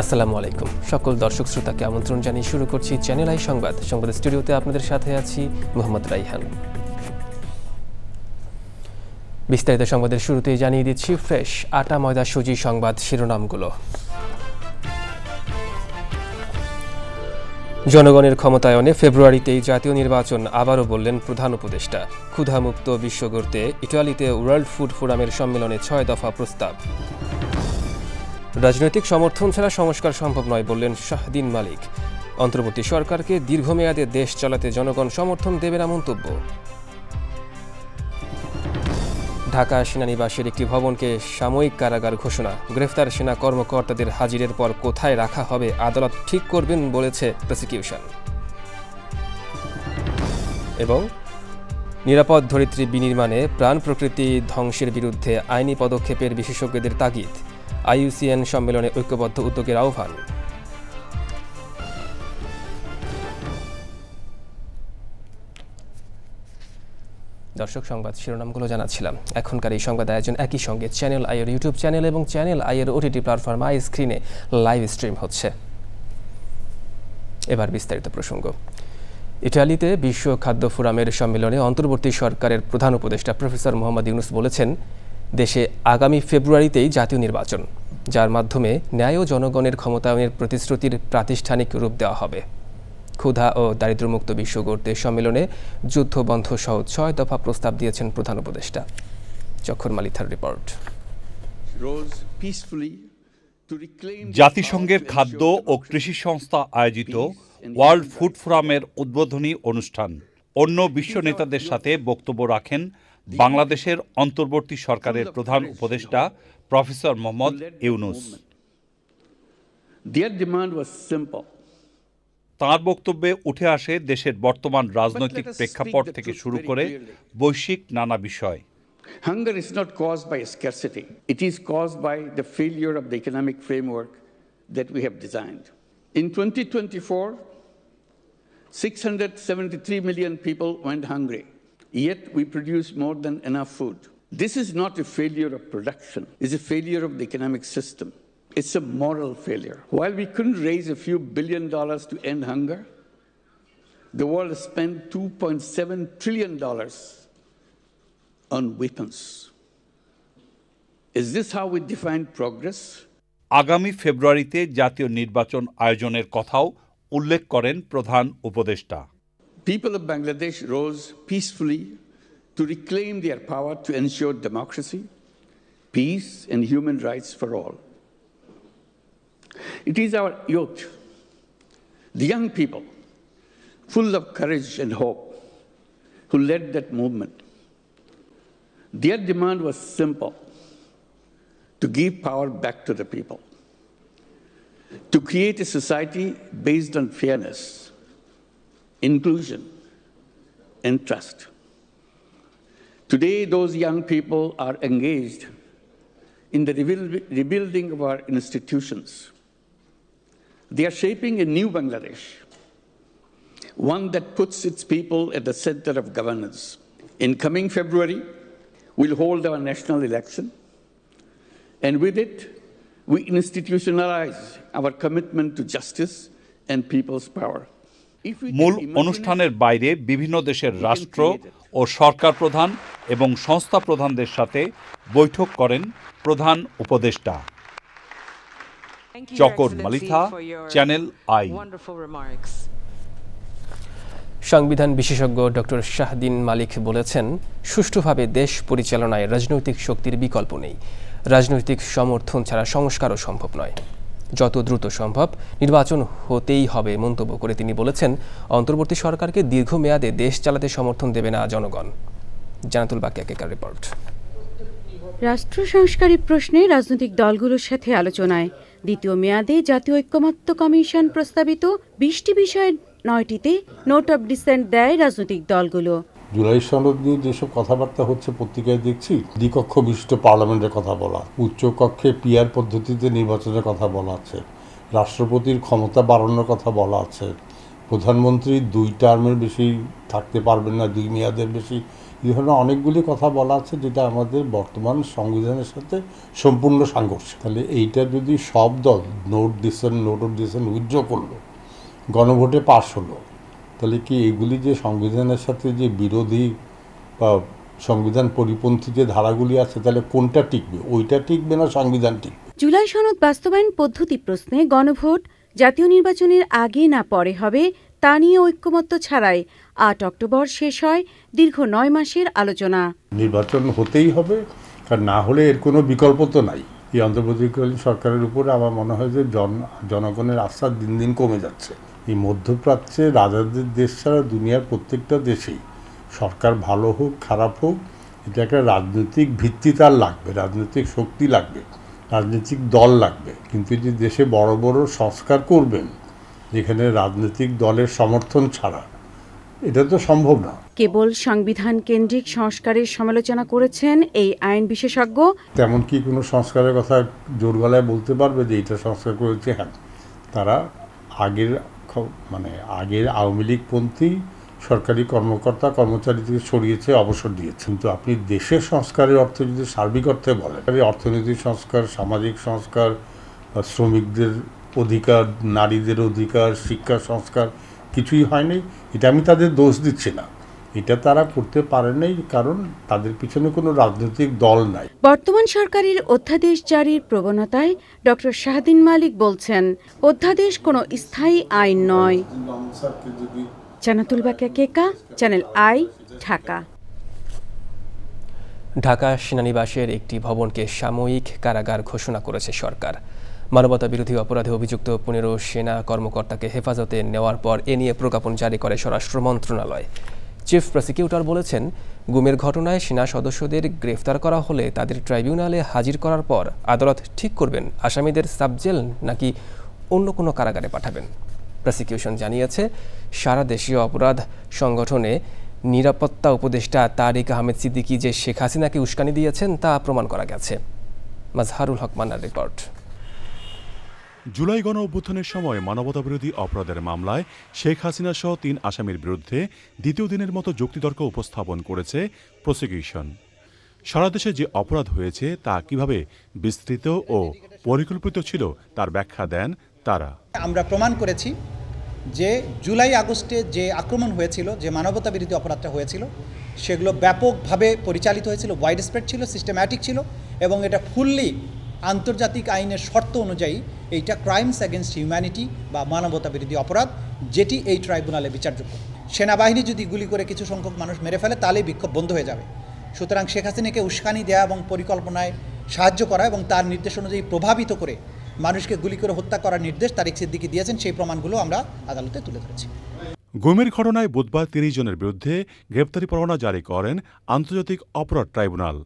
আসসালামু আলাইকুম সকল দর্শক শ্রোতাকে আমন্ত্রণ জানিয়ে শুরু করছি চ্যানেল আই সংবাদ স্টুডিওতে আপনাদের সাথে আছি মোহাম্মদ রাইহান। বিস্তারিত সংবাদের শুরুতেই জানিয়ে দিচ্ছি ফ্রেশ আটা ময়দা সুজি সংবাদ শিরোনামগুলো। জনগণের ক্ষমতায়নে ফেব্রুয়ারিতেই জাতীয় নির্বাচন আবারও বললেন প্রধান উপদেষ্টা। ক্ষুধামুক্ত বিশ্ব গড়তে ইটালিতে ওয়ার্ল্ড ফুড ফোরামের সম্মেলনে 6 দফা প্রস্তাব। রাজনৈতিক সমর্থন ছাড়া সংস্কার সম্ভব নয় বললেন শাহদিন মালিক। অন্তর্বর্তী সরকারকে দীর্ঘমেয়াদে দেশ চালাতে জনগণ সমর্থন দেবে না মন্তব্য। ঢাকা সেনানিবাসের একটি ভবনকে সাময়িক কারাগার ঘোষণা। গ্রেফতার সেনা কর্মকর্তাদের হাজিরের পর কোথায় রাখা হবে আদালত ঠিক করবেন বলেছে প্রসিকিউশন। এবং নিরাপদ ধরিত্রী বিনির্মাণে প্রাণ প্রকৃতি ধ্বংসের বিরুদ্ধে আইনি পদক্ষেপের বিশেষজ্ঞদের তাগিদ। IUCN সম্মেলনে ঐক্যবদ্ধ উদ্যোগের আহ্বান। দর্শক সংবাদ শিরোনামগুলো জানাচ্ছিলাম। এখনকার এই সংবাদ আয়োজন একই সঙ্গে চ্যানেল আইয়ের ইউটিউব চ্যানেল এবং চ্যানেল আইয়ের OTT প্ল্যাটফর্ম আই স্ক্রিনে লাইভ স্ট্রিম হচ্ছে। এবার বিস্তারিত প্রসঙ্গ। ইটালিতে বিশ্ব খাদ্য ফোরামের সম্মেলনে অন্তর্বর্তী সরকারের প্রধান উপদেষ্টা প্রফেসর মোহাম্মদ ইউনূস বলেছেন, দেশে আগামী ফেব্রুয়ারিতেই জাতীয় নির্বাচন, যার মাধ্যমে ন্যায় ও জনগণের ক্ষমতায়নের প্রতিশ্রুতির প্রাতিষ্ঠানিক রূপ দেওয়া হবে। ক্ষুধা ও দারিদ্র্যমুক্ত বিশ্ব গড়তে সম্মেলনে যুদ্ধবন্ধ সহ 6 দফা প্রস্তাব দিয়েছেন প্রধান উপদেষ্টা। চক্ষর মালিথার রিপোর্ট। জাতিসংঘের খাদ্য ও কৃষি সংস্থা আয়োজিত ওয়ার্ল্ড ফুড ফোরামের উদ্বোধনী অনুষ্ঠান। অন্য বিশ্ব নেতাদের সাথে বক্তব্য রাখেন বাংলাদেশের অন্তর্বর্তী সরকারের প্রধান উপদেষ্টা প্রফেসর মোহাম্মদ ইউনূস। তাঁর বক্তব্যে উঠে আসে দেশের বর্তমান রাজনৈতিক প্রেক্ষাপট থেকে শুরু করে বৈশ্বিক নানা বিষয়। Hunger is not caused by scarcity. It is caused by the failure of the economic framework that we have designed. In 2024, 673 million people went hungry. Yet we produce more than enough food. This is not a failure of production. It's a failure of the economic system. It's a moral failure. While we couldn't raise a few $1 billion to end hunger, the world spent $2.7 trillion on weapons. Is this how we define progress? আগামী ফেব্রুয়ারিতে জাতীয় নির্বাচন আয়োজনের কথাও উল্লেখ করেন প্রধান উপদেষ্টা। People of Bangladesh rose peacefully to reclaim their power to ensure democracy, peace, and human rights for all. It is our youth, the young people, full of courage and hope, who led that movement. Their demand was simple: to give power back to the people, to create a society based on fairness, inclusion, and trust. Today, those young people are engaged in the rebuilding of our institutions. They are shaping a new Bangladesh, one that puts its people at the center of governance. In coming February, we'll hold our national election, and with it, we institutionalize our commitment to justice and people's power. মূল অনুষ্ঠানের বাইরে বিভিন্ন দেশের রাষ্ট্র ও সরকার প্রধান এবং সংস্থা প্রধানদের সাথে বৈঠক করেন প্রধান উপদেষ্টা। চকর মালিথা, চ্যানেল আই। সংবিধান বিশেষজ্ঞ ডক্টর শাহদিন মালিক বলেছেন, সুষ্ঠুভাবে দেশ পরিচালনায় রাজনৈতিক শক্তির বিকল্প নেই। রাজনৈতিক সমর্থন ছাড়া সংস্কারও সম্ভব নয়। যত দ্রুত সম্ভব নির্বাচন হতেই হবে মন্তব্য করে তিনি বলেছেন, অন্তর্বর্তী সরকারকে দীর্ঘমেয়াদে দেশ চালাতে সমর্থন দেবে না জনগণ। জানাতুল বাকিয়াকের রিপোর্ট। রাষ্ট্র সংস্কারের প্রশ্নে রাজনৈতিক দলগুলোর সাথে আলোচনায় দ্বিতীয় মেয়াদে জাতীয় ঐক্যমত্য কমিশন প্রস্তাবিত 20টি বিষয়ের 9টিতে নোট অব ডিসেন্ট দেয় রাজনৈতিক দলগুলো। জুলাই সনদ নিয়ে যেসব কথাবার্তা হচ্ছে পত্রিকায় দেখছি, দ্বিকক্ষ বিশিষ্ট পার্লামেন্টের কথা বলা, উচ্চ কক্ষে পিআর পদ্ধতিতে নির্বাচনের কথা বলা আছে, রাষ্ট্রপতির ক্ষমতা বাড়ানোর কথা বলা আছে, প্রধানমন্ত্রী 2 টার্মের বেশি থাকতে পারবেন না, 2 মেয়াদের বেশি, এই ধরনের অনেকগুলি কথা বলা আছে যেটা আমাদের বর্তমান সংবিধানের সাথে সম্পূর্ণ সাংঘর্ষিক। তাহলে এইটা যদি সব দল নোট অফ ডিসেন্ট উইথড্র করলো, গণভোটে পাশ হলো, তাহলে কি এগুলি যে সংবিধানের সাথে যে বিরোধী বা সংবিধান পরিপন্থী যে ধারাগুলি আছে, তাহলে কোনটা টিকবে? ওইটা টিকবে না সংবিধান টিকবে? জুলাই সনদ বাস্তবায়ন পদ্ধতি প্রশ্নে গণভোট জাতীয় নির্বাচনের আগে না পরে হবে তা নিয়ে ঐক্যমত্য ছাড়াই 8 অক্টোবর শেষ হয় দীর্ঘ 9 মাসের আলোচনা। নির্বাচন হতেই হবে, কারণ না হলে এর কোনো বিকল্প তো নাই। এই অন্তর্বর্তীকালীন সরকারের উপরে আমার মনে হয় যে জনগণের আস্থা দিন দিন কমে যাচ্ছে। এই মধ্যপ্রাচ্যে রাজাদের দেশ ছাড়া দুনিয়ার প্রত্যেকটা দেশেই সরকার ভালো হোক খারাপ হোক, এটা একটা রাজনৈতিক ভিত্তি তার লাগবে, রাজনৈতিক শক্তি লাগবে, রাজনৈতিক দল লাগবে। কিন্তু যে দেশে বড় বড় সংস্কার করবেন যেখানে রাজনৈতিক দলের সমর্থন ছাড়া, এটা তো সম্ভব না। কেবল সংবিধান কেন্দ্রিক সংস্কারের সমালোচনা করেছেন এই আইন বিশেষজ্ঞ। তেমন কি কোনো সংস্কারের কথা জোর গলায় বলতে পারবে যে এটা সংস্কার করেছে? হ্যাঁ, তারা আগের আওয়ামী লীগপন্থী সরকারি কর্মকর্তা কর্মচারীদের সরিয়েছে, অবসর দিয়েছে। কিন্তু আপনি দেশের সংস্কারের অর্থ যদি সার্বিক অর্থে বলেন, অর্থনৈতিক সংস্কার, সামাজিক সংস্কার, শ্রমিকদের অধিকার, নারীদের অধিকার, শিক্ষা সংস্কার, কিছুই হয়নি। এটা আমি তাদের দোষ দিচ্ছি না, এটা তারা করতে পারে নাই কারণ তাদের পিছনে কোনো রাজনৈতিক দল নাই। বর্তমান সরকারের অধ্যাদেশ জারির প্রবণতায় ডক্টর শাহদিন মালিক বলছেন, অধ্যাদেশ কোনো স্থায়ী আইন নয়। জান্নাতুল বাকিয়া কেকা, চ্যানেল আই, ঢাকা। ঢাকা সেনানিবাসের একটি ভবনকে সাময়িক কারাগার ঘোষণা করেছে সরকার। মানবতা বিরোধী অপরাধে অভিযুক্ত 15 সেনা কর্মকর্তাকে হেফাজতে নেওয়ার পর এ নিয়ে প্রজ্ঞাপন জারি করে স্বরাষ্ট্র মন্ত্রণালয়। চিফ প্রসিকিউটর বলেছেন, গুমের ঘটনায় সেনা সদস্যদের গ্রেফতার করা হলে তাদের ট্রাইব্যুনালে হাজির করার পর আদালত ঠিক করবেন আসামিদের সাবজেল নাকি অন্য কোনো কারাগারে পাঠাবেন। প্রসিকিউশন জানিয়েছে, সারা দেশীয় অপরাধ সংগঠনে নিরাপত্তা উপদেষ্টা তারিক আহমেদ সিদ্দিকী যে শেখ হাসিনাকে উস্কানি দিয়েছেন তা প্রমাণ করা গেছে। মাজহারুল হক মান্নার রিপোর্ট। জুলাই গণ অভ্যুত্থানের সময় মানবতাবিরোধী অপরাধের মামলায় শেখ হাসিনা সহ 3 আসামির বিরুদ্ধে দ্বিতীয় দিনের মতো যুক্তিতর্ক উপস্থাপন করেছে প্রসিকিউশন। সারা দেশে যে অপরাধ হয়েছে তা কিভাবে বিস্তৃত ও পরিকল্পিত ছিল তার ব্যাখ্যা দেন তারা। আমরা প্রমাণ করেছি যে জুলাই আগস্টে যে আক্রমণ হয়েছিল, যে মানবতাবিরোধী অপরাধটা হয়েছিল, সেগুলো ব্যাপকভাবে পরিচালিত হয়েছিল, ওয়াইড স্প্রেড ছিল, সিস্টেম্যাটিক ছিল এবং এটা ফুললি আন্তর্জাতিক আইনের শর্ত অনুযায়ী এইটা ক্রাইমস অ্যাগেনস্ট হিউম্যানিটি বা মানবতাবিরোধী অপরাধ, যেটি এই ট্রাইব্যুনালে বিচারযোগ্য। সেনাবাহিনী যদি গুলি করে কিছু সংখ্যক মানুষ মেরে ফেলে তাহলেই বিক্ষোভ বন্ধ হয়ে যাবে। সুতরাং শেখ হাসিনাকে উস্কানি দেওয়া এবং পরিকল্পনায় সাহায্য করা এবং তার নির্দেশ অনুযায়ী প্রভাবিত করে মানুষকে গুলি করে হত্যা করার নির্দেশ তারিক সিদ্দিকী দিয়েছেন, সেই প্রমাণগুলো আমরা আদালতে তুলে ধরেছি। গুমের ঘটনায় বুধবার 30 জনের বিরুদ্ধে গ্রেপ্তারি পরোয়ানা জারি করেন আন্তর্জাতিক অপরাধ ট্রাইব্যুনাল।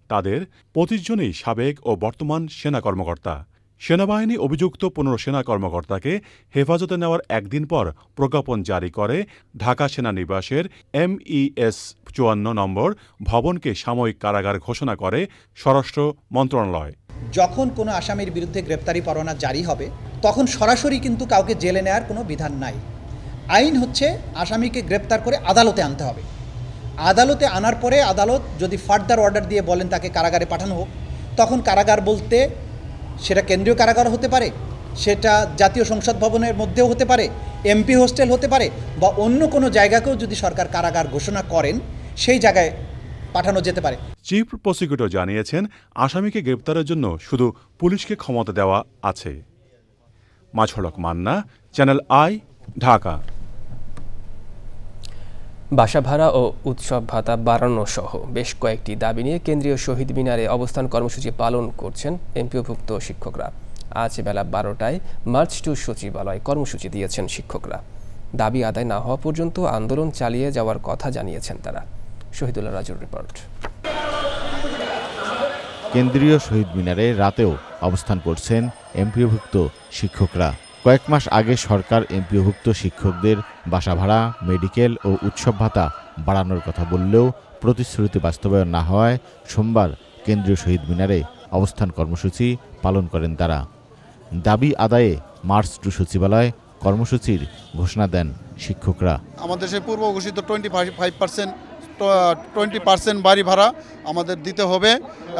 তাদের 25 জনই সাবেক ও বর্তমান সেনা কর্মকর্তা। সেনাবাহিনী অভিযুক্ত 15 সেনা কর্মকর্তাকে হেফাজতে নেওয়ার একদিন পর প্রজ্ঞাপন জারি করে ঢাকা সেনানিবাসের MES 54 নম্বর ভবনকে সাময়িক কারাগার ঘোষণা করে স্বরাষ্ট্র মন্ত্রণালয়। যখন কোনো আসামির বিরুদ্ধে গ্রেপ্তারি পরোয়ানা জারি হবে তখন সরাসরি কিন্তু কাউকে জেলে নেওয়ার কোনো বিধান নাই। আইন হচ্ছে আসামিকে গ্রেপ্তার করে আদালতে আনতে হবে। আদালতে আনার পরে আদালত যদি ফার্দার অর্ডার দিয়ে বলেন তাকে কারাগারে পাঠানো হোক, তখন কারাগার বলতে সেটা কেন্দ্রীয় কারাগার হতে পারে, সেটা জাতীয় সংসদ ভবনের মধ্যেও হতে পারে, MP হোস্টেল হতে পারে, বা অন্য কোনো জায়গাকেও যদি সরকার কারাগার ঘোষণা করেন সেই জায়গায় পাঠানো যেতে পারে। চিফ প্রসিকিউটর জানিয়েছেন, আসামিকে গ্রেপ্তারের জন্য শুধু পুলিশকে ক্ষমতা দেওয়া আছে। মাজহারুল হক মান্না, চ্যানেল আই, ঢাকা। বাসা ভাড়া ও উৎসব ভাতা বাড়ানো সহ বেশ কয়েকটি দাবি নিয়ে কেন্দ্রীয় শহীদ মিনারে অবস্থান কর্মসূচি পালন করছেন এমপিওভুক্ত শিক্ষকরা। আজ বেলা 12টায় মার্চ টু সচিবালয় কর্মসূচি দিয়েছেন শিক্ষকরা। দাবি আদায় না হওয়া পর্যন্ত আন্দোলন চালিয়ে যাওয়ার কথা জানিয়েছেন তারা। শহীদুল্লাহ রাজুর রিপোর্ট। কেন্দ্রীয় শহীদ মিনারে রাতেও অবস্থান করছেন এমপিওভুক্ত শিক্ষকরা। কয়েক মাস আগে সরকার এমপিওভুক্ত শিক্ষকদের বাসা ভাড়া, মেডিকেল ও উৎসব ভাতা বাড়ানোর কথা বললেও প্রতিশ্রুতি বাস্তবায়ন না হওয়ায় সোমবার কেন্দ্রীয় শহীদ মিনারে অবস্থান কর্মসূচি পালন করেন তারা। দাবি আদায়ে মার্চ টু সচিবালয় কর্মসূচির ঘোষণা দেন শিক্ষকরা। আমাদের সেই পূর্ব ঘোষিত 20% বাড়ি ভাড়া আমাদের দিতে হবে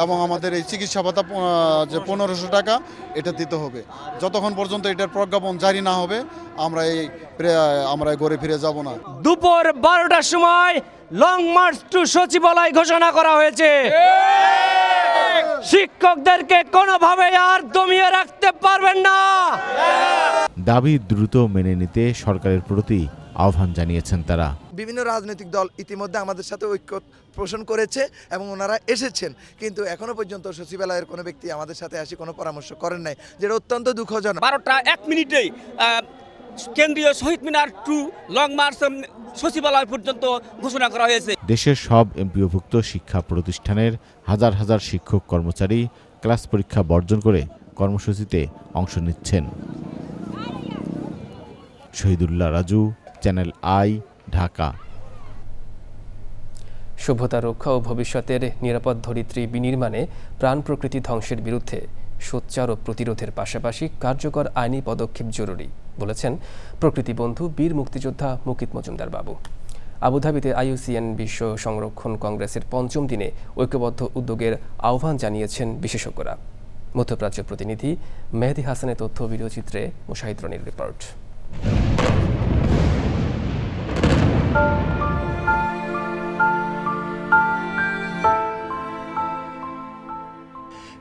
এবং আমাদের এই চিকিৎসা ভাতা যে 1500 টাকা এটা দিতে হবে। যতক্ষণ পর্যন্ত এটার প্রজ্ঞাপন জারি না হবে আমরা ঘরে ফিরে যাব না। দুপুর 12টার সময় লং মার্চ টু সচিবালয় ঘোষণা করা হয়েছে। শিক্ষকদেরকে কোনোভাবে আর দমিয়ে রাখতে পারবেন না। দাবি দ্রুত মেনে নিতে সরকারের প্রতি আহ্বান জানিয়েছেন তারা। বিভিন্ন রাজনৈতিক দল ইতিমধ্যে আমাদের সাথে ঐক্য পোষণ করেছে এবং ওনারা এসেছেন, কিন্তু এখনো পর্যন্ত সচিবালয়ের কোনো ব্যক্তি আমাদের সাথে আসি কোনো পরামর্শ করেন নাই, যেটা অত্যন্ত দুঃখজনক। 12:01 কেন্দ্রীয় শহীদ মিনার টু লং মার্চ সচিবালয় পর্যন্ত ঘোষণা করা হয়েছে। দেশের সব এমপিওভুক্ত শিক্ষা প্রতিষ্ঠানের হাজার হাজার শিক্ষক কর্মচারী ক্লাস পরীক্ষা বর্জন করে কর্মসূচিতে অংশ নিচ্ছেন। Shahidullah Raju, channel I, Dhaka. সভ্যতা রক্ষা ও ভবিষ্যতের নিরাপদ ধরিত্রী বিনির্মাণে প্রাণ প্রকৃতি ধ্বংসের বিরুদ্ধে সোচ্চার ও প্রতিরোধের পাশাপাশি কার্যকর আইনি পদক্ষেপ জরুরি বলেছেন প্রকৃতি বন্ধু বীর মুক্তিযোদ্ধা মুকিত মজুমদার বাবু। আবুধাবিতে IUCN বিশ্ব সংরক্ষণ কংগ্রেসের ৫ম দিনে ঐক্যবদ্ধ উদ্যোগের আহ্বান জানিয়েছেন বিশেষজ্ঞরা। মধ্যপ্রাচ্য প্রতিনিধি মেহেদি হাসানের তথ্য ভিডিওচিত্রে মুশাহিদ রনির রিপোর্ট।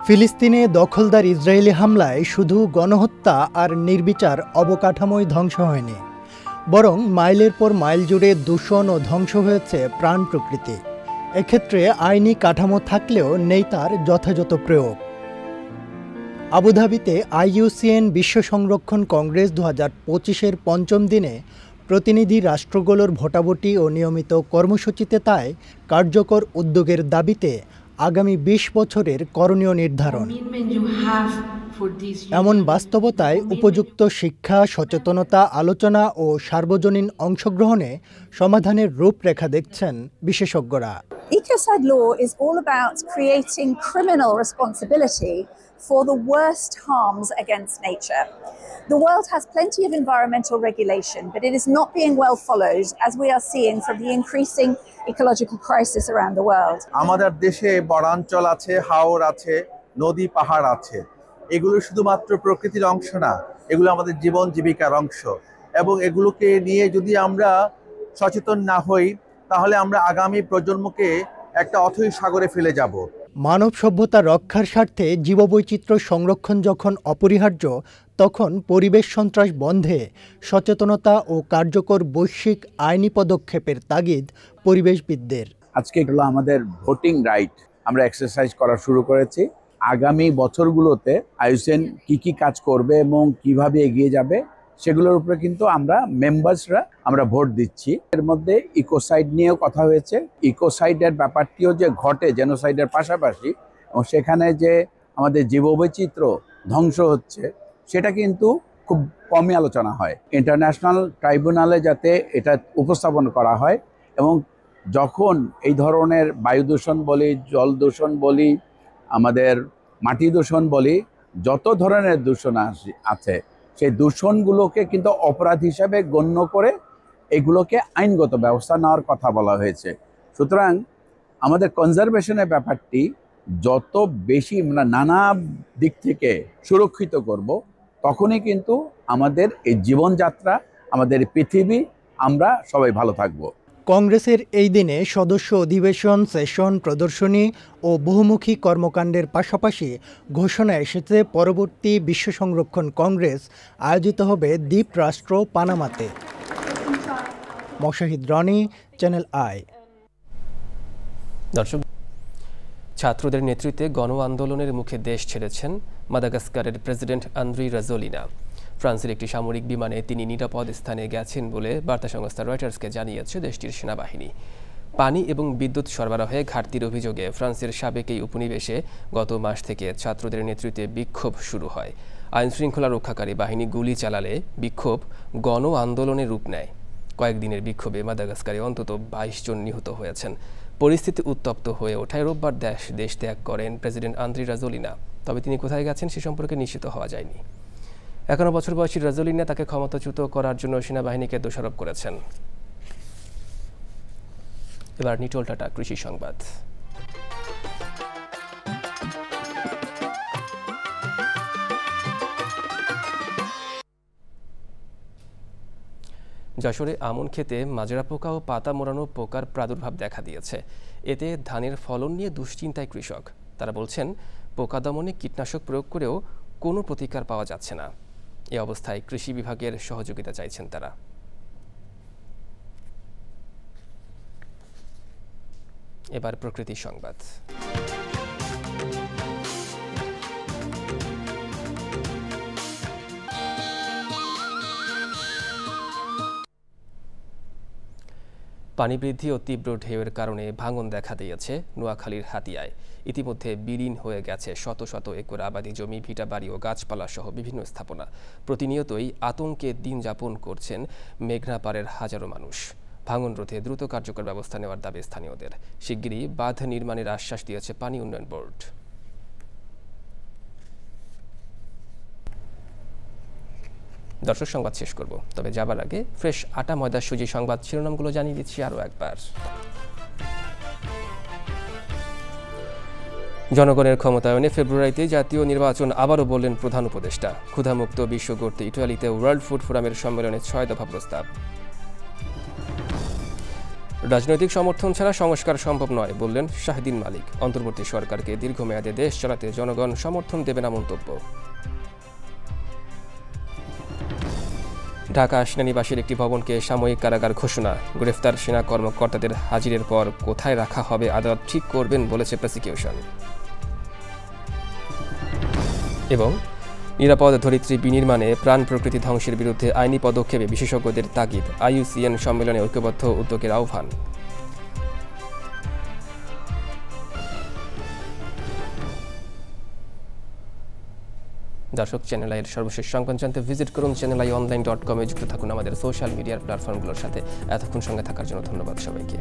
ফিলিস্তিনে দখলদার ইসরায়েলি হামলায় শুধু গণহত্যা আর নির্বিচার অবকাঠামোই ধ্বংস হয়নি, বরং মাইলের পর মাইল জুড়ে দূষণ ও ধ্বংস হয়েছে প্রাণ প্রকৃতি। এক্ষেত্রে আইনি কাঠামো থাকলেও নেই তার যথাযথ প্রয়োগ। আবুধাবিতে IUCN বিশ্ব সংরক্ষণ কংগ্রেস 2025-এর ৫ম দিনে প্রতিনিধি রাষ্ট্রগুলোর ভোটাভুটি ও নিয়মিত কর্মসূচিতে তাই কার্যকর উদ্যোগের দাবিতে আগামী ২০ বছরের করণীয় নির্ধারণ। এমন বাস্তবতায় উপযুক্ত শিক্ষা, সচেতনতা, আলোচনা ও সার্বজনীন অংশগ্রহণে সমাধানের রূপরেখা দেখছেন বিশেষজ্ঞরা। Ecocide law is all about creating criminal responsibility for the worst harms against nature. The world has plenty of environmental regulation, but it is not being well followed, as we are seeing from the increasing ecological crisis around the world. আমাদের দেশে বনাঞ্চল আছে, হাওর আছে, নদী পাহাড় আছে। এগুলো শুধুমাত্র প্রকৃতির অংশ না, এগুলো আমাদের জীবন জীবিকার অংশ, এবং এগুলোকে নিয়ে যদি আমরা সচেতন না হই তাহলে আমরা আগামী প্রজন্মকে একটা অথৈ সাগরে ফেলে যাব। মানব সভ্যতা রক্ষার স্বার্থে জীববৈচিত্র্য সংরক্ষণ যখন অপরিহার্য, তখন পরিবেশ সন্ত্রাস বন্ধে সচেতনতা ও কার্যকর বৈশ্বিক আইনি পদক্ষেপের তাগিদ পরিবেশবিদদের। আজকে হলো আমাদের ভোটিং রাইট, আমরা এক্সারসাইজ করা শুরু করেছি। আগামী বছরগুলোতে IUCN কি কাজ করবে এবং কিভাবে এগিয়ে যাবে সেগুলোর উপরে কিন্তু আমরা মেম্বার্সরা আমরা ভোট দিচ্ছি। এর মধ্যে ইকোসাইড নিয়েও কথা হয়েছে। ইকোসাইডের ব্যাপারটিও যে ঘটে জেনোসাইডের পাশাপাশি, এবং সেখানে যে আমাদের জীববৈচিত্র্য ধ্বংস হচ্ছে সেটা কিন্তু খুব কমই আলোচনা হয়। ইন্টারন্যাশনাল ট্রাইব্যুনালে যাতে এটা উপস্থাপন করা হয়, এবং যখন এই ধরনের বায়ু দূষণ বলি, জল দূষণ বলি, আমাদের মাটি দূষণ বলি, যত ধরনের দূষণ আছে সেই দূষণগুলোকে কিন্তু অপরাধ হিসাবে গণ্য করে এগুলোকে আইনগত ব্যবস্থা নেওয়ার কথা বলা হয়েছে। সুতরাং আমাদের কনজারভেশনের ব্যাপারটি যত বেশি নানা দিক থেকে সুরক্ষিত করব, তখনই কিন্তু আমাদের এই জীবনযাত্রা, আমাদের পৃথিবী, আমরা সবাই ভালো থাকব। কংগ্রেসের এই দিনে সদস্য অধিবেশন, সেশন, প্রদর্শনী ও বহুমুখী কর্মকাণ্ডের পাশাপাশি ঘোষণা এসেছে পরবর্তী বিশ্ব সংরক্ষণ কংগ্রেস আয়োজিত হবে দ্বীপরাষ্ট্র পানামাতে। Mushahid Roni, Channel i. দর্শক, ছাত্রদের নেতৃত্বে গণ আন্দোলনের মুখে দেশ ছেড়েছেন মাদাগাস্কারের প্রেসিডেন্ট আন্দ্রি রাজোলিনা। ফ্রান্সের একটি সামরিক বিমানে তিনি নিরাপদ স্থানে গেছেন বলে বার্তা সংস্থা রয়টার্সকে জানিয়েছে দেশটির সেনাবাহিনী। পানি এবং বিদ্যুৎ সরবরাহে ঘাটতির অভিযোগে ফ্রান্সের সাবেক এই উপনিবেশে গত মাস থেকে ছাত্রদের নেতৃত্বে বিক্ষোভ শুরু হয়। আইনশৃঙ্খলা রক্ষাকারী বাহিনী গুলি চালালে বিক্ষোভ গণ আন্দোলনের রূপ নেয়। কয়েকদিনের বিক্ষোভে মাদাগাস্কারে অন্তত 22 জন নিহত হয়েছেন। পরিস্থিতি উত্তপ্ত হয়ে ওঠায় রোববার দেশ ত্যাগ করেন প্রেসিডেন্ট আন্দ্রি রাজোলিনা। তবে তিনি কোথায় গেছেন সে সম্পর্কে নিশ্চিত হওয়া যায়নি। 11 বছর বয়সী রাজোলিনা তাকে ক্ষমতাচ্যুত করার জন্য সেনাবাহিনীকে দোষারোপ করেছেন। এবার নিটোল টাটা কৃষি সংবাদ। যশোরে আমন খেতে মাজরা পোকা ও পাতা মোড়ানো পোকার প্রাদুর্ভাব দেখা দিয়েছে। এতে ধানের ফলন নিয়ে দুশ্চিন্তায় কৃষক। তারা বলছেন, পোকা দমনে কীটনাশক প্রয়োগ করেও কোনো প্রতিকার পাওয়া যাচ্ছে না। এ অবস্থায় কৃষি বিভাগের সহযোগিতা চাইছেন তারা। এবার প্রকৃতি সংবাদ। পানি বৃদ্ধি ও তীব্র ঢেউয়ের কারণে ভাঙন দেখা দিয়েছে নোয়াখালীর হাতিয়ায়। ইতিমধ্যে বিলীন হয়ে গেছে শত শত একর আবাদি জমি, ভিটাবাড়ি ও গাছপালা সহ বিভিন্ন স্থাপনা। প্রতিনিয়তই আতঙ্কে দিন যাপন করছেন মেঘনাপাড়ের হাজারো মানুষ। ভাঙন রোধে দ্রুত কার্যকর ব্যবস্থা নেওয়ার দাবি স্থানীয়দের। শিগগিরই বাঁধ নির্মাণের আশ্বাস দিয়েছে পানি উন্নয়ন বোর্ড। দর্শক, সংবাদ শেষ করব, তবে যাবার আগে ফ্রেশ আটা ময়দা সুজি সংবাদ শিরোনামগুলো জানিয়ে দিচ্ছি আরও একবার। জনগণের ক্ষমতায়নে ফেব্রুয়ারিতে জাতীয় নির্বাচন আবারও বললেন প্রধান উপদেষ্টা। ক্ষুধামুক্ত বিশ্ব গড়তে ইটালিতে ওয়ার্ল্ড ফুড ফোরামের সম্মেলনে 6 দফা প্রস্তাব। রাজনৈতিক সমর্থন ছাড়া সংস্কার সম্ভব নয় বললেন শাহদিন মালিক। অন্তর্বর্তী সরকারকে দীর্ঘমেয়াদে দেশ চালাতে জনগণ সমর্থন দেবে না মন্তব্য। ঢাকা সেনানিবাসের একটি ভবনকে সাময়িক কারাগার ঘোষণা। গ্রেফতার সেনা কর্মকর্তাদের হাজিরের পর কোথায় রাখা হবে আদালত ঠিক করবেন বলেছে প্রসিকিউশন। এবং নিরাপদ ধরিত্রী বিনির্মাণে প্রাণ প্রকৃতি ধ্বংসের বিরুদ্ধে আইনি পদক্ষেপে বিশেষজ্ঞদের তাগিদ। IUCN সম্মেলনে ঐক্যবদ্ধ উদ্যোগের আহ্বান। দর্শক, চ্যানেল আইয়ের সর্বশেষ সংবাদ জানতে ভিজিট করুন channelionline.com-এ। যুক্ত থাকুন আমাদের সোশ্যাল মিডিয়ার প্ল্যাটফর্মগুলোর সাথে। এতক্ষণ সঙ্গে থাকার জন্য ধন্যবাদ সবাইকে।